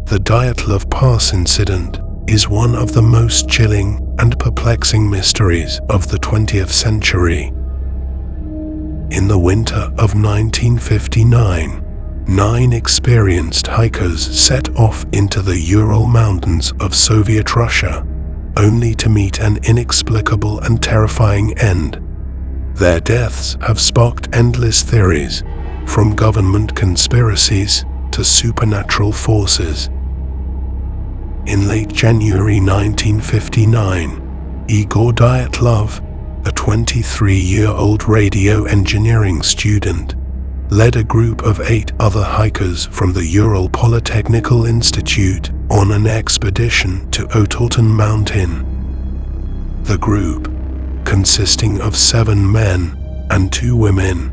The Dyatlov Pass incident is one of the most chilling and perplexing mysteries of the 20th century. In the winter of 1959, 9 experienced hikers set off into the Ural Mountains of Soviet Russia, only to meet an inexplicable and terrifying end. Their deaths have sparked endless theories, from government conspiracies to supernatural forces. In late January 1959, Igor Dyatlov, a 23-year-old radio engineering student, led a group of 8 other hikers from the Ural Polytechnical Institute on an expedition to Ural Mountain. The group, consisting of 7 men and 2 women,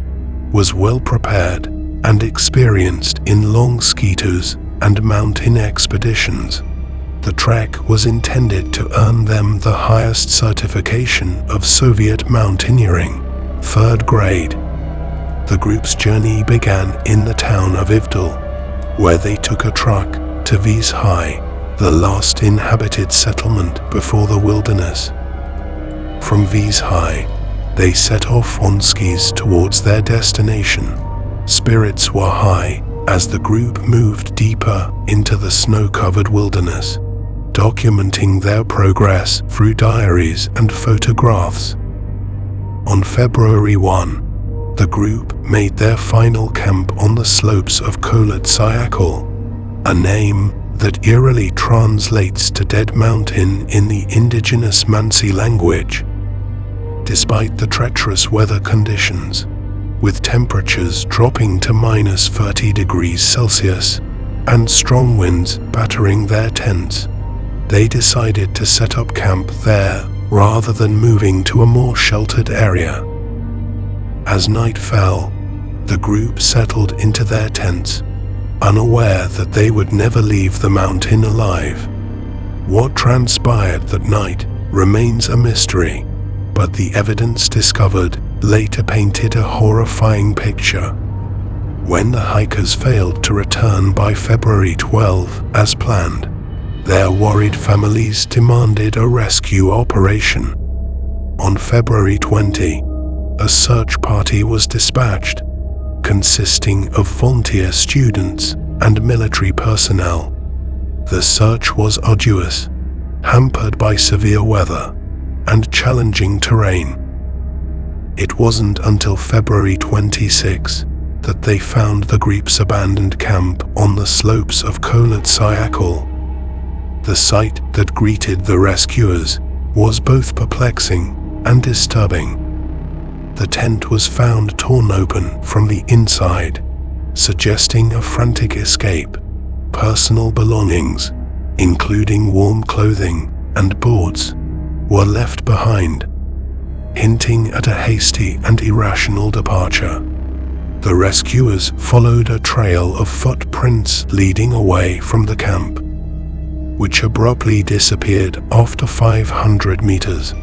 was well prepared and experienced in long ski tours and mountain expeditions. The trek was intended to earn them the highest certification of Soviet mountaineering, 3rd grade. The group's journey began in the town of Ivdel, where they took a truck to Vizhai, the last inhabited settlement before the wilderness. From Vizhai, they set off on skis towards their destination. Spirits were high as the group moved deeper into the snow-covered wilderness, documenting their progress through diaries and photographs. On February 1, the group made their final camp on the slopes of Kholat Syakhl, a name that eerily translates to Dead Mountain in the indigenous Mansi language. Despite the treacherous weather conditions, with temperatures dropping to -30 degrees Celsius and strong winds battering their tents, they decided to set up camp there rather than moving to a more sheltered area. As night fell, the group settled into their tents, unaware that they would never leave the mountain alive. What transpired that night remains a mystery, but the evidence discovered later painted a horrifying picture. When the hikers failed to return by February 12 as planned, their worried families demanded a rescue operation. On February 20, a search party was dispatched, consisting of volunteer students and military personnel. The search was arduous, hampered by severe weather and challenging terrain. It wasn't until February 26 that they found the group's abandoned camp on the slopes of Kholat Syakhl. The sight that greeted the rescuers was both perplexing and disturbing. The tent was found torn open from the inside, suggesting a frantic escape. Personal belongings, including warm clothing and boards, were left behind, hinting at a hasty and irrational departure. The rescuers followed a trail of footprints leading away from the camp, which abruptly disappeared after 500 meters.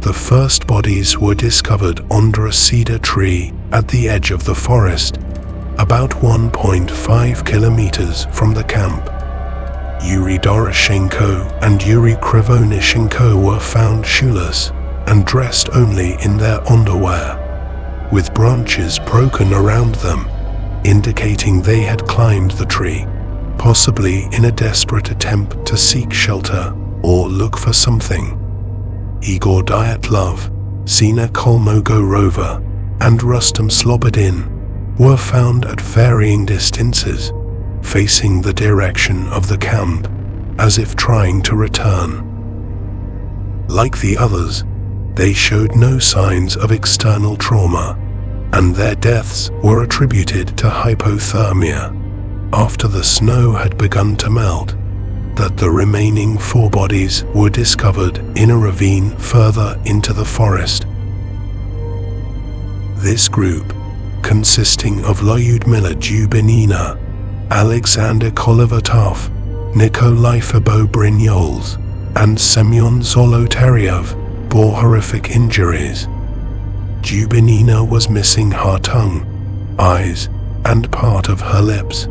The first bodies were discovered under a cedar tree at the edge of the forest, about 1.5 kilometers from the camp. Yuri Doroshenko and Yuri Krivonishenko were found shoeless and dressed only in their underwear, with branches broken around them, indicating they had climbed the tree, possibly in a desperate attempt to seek shelter or look for something. Igor Dyatlov, Sina Kolmogorova, and Rustam Slobodin were found at varying distances, facing the direction of the camp, as if trying to return. Like the others, they showed no signs of external trauma, and their deaths were attributed to hypothermia after the snow had begun to melt. That the remaining 4 bodies were discovered in a ravine further into the forest. This group, consisting of Lyudmila Dubinina, Alexander Kolovatov, Nikolai Fabo-Brignoles, and Semyon Zolotaryov, bore horrific injuries. Dubinina was missing her tongue, eyes, and part of her lips.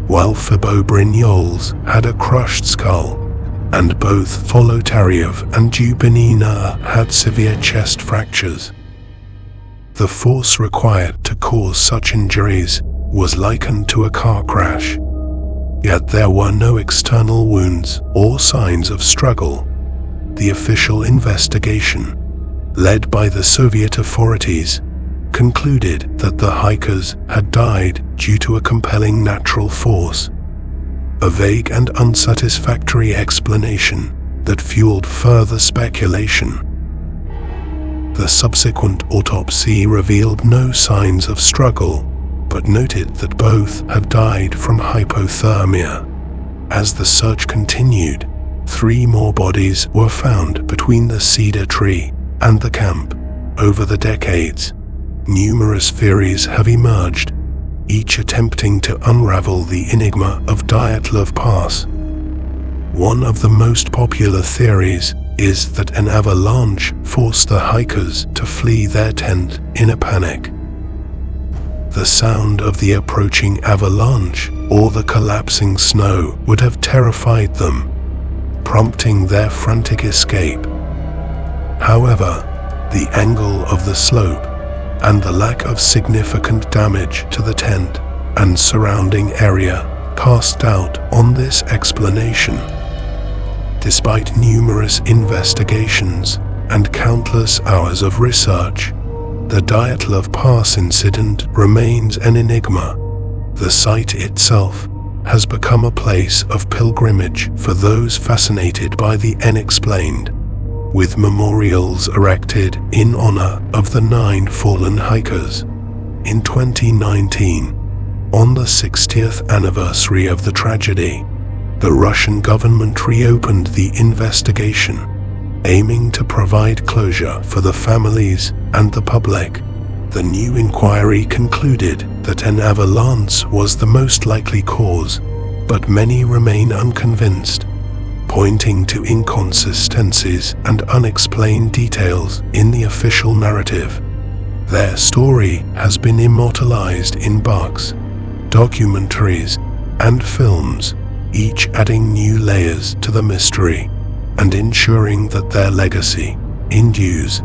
while Fibobrignoles had a crushed skull, and both Volotariev and Dubinina had severe chest fractures. The force required to cause such injuries was likened to a car crash, yet there were no external wounds or signs of struggle. The official investigation, led by the Soviet authorities, concluded that the hikers had died due to a compelling natural force, a vague and unsatisfactory explanation that fueled further speculation. The subsequent autopsy revealed no signs of struggle, but noted that both had died from hypothermia. As the search continued, 3 more bodies were found between the cedar tree and the camp. Over the decades, numerous theories have emerged, each attempting to unravel the enigma of Dyatlov Pass. One of the most popular theories is that an avalanche forced the hikers to flee their tent in a panic. The sound of the approaching avalanche or the collapsing snow would have terrified them, prompting their frantic escape. However, the angle of the slope and the lack of significant damage to the tent and surrounding area cast doubt on this explanation. Despite numerous investigations and countless hours of research, the Dyatlov Pass incident remains an enigma. The site itself has become a place of pilgrimage for those fascinated by the unexplained, with memorials erected in honor of the 9 fallen hikers. In 2019, on the 60th anniversary of the tragedy, the Russian government reopened the investigation, aiming to provide closure for the families and the public. The new inquiry concluded that an avalanche was the most likely cause, but many remain unconvinced, pointing to inconsistencies and unexplained details in the official narrative. Their story has been immortalized in books, documentaries, and films, each adding new layers to the mystery and ensuring that their legacy endures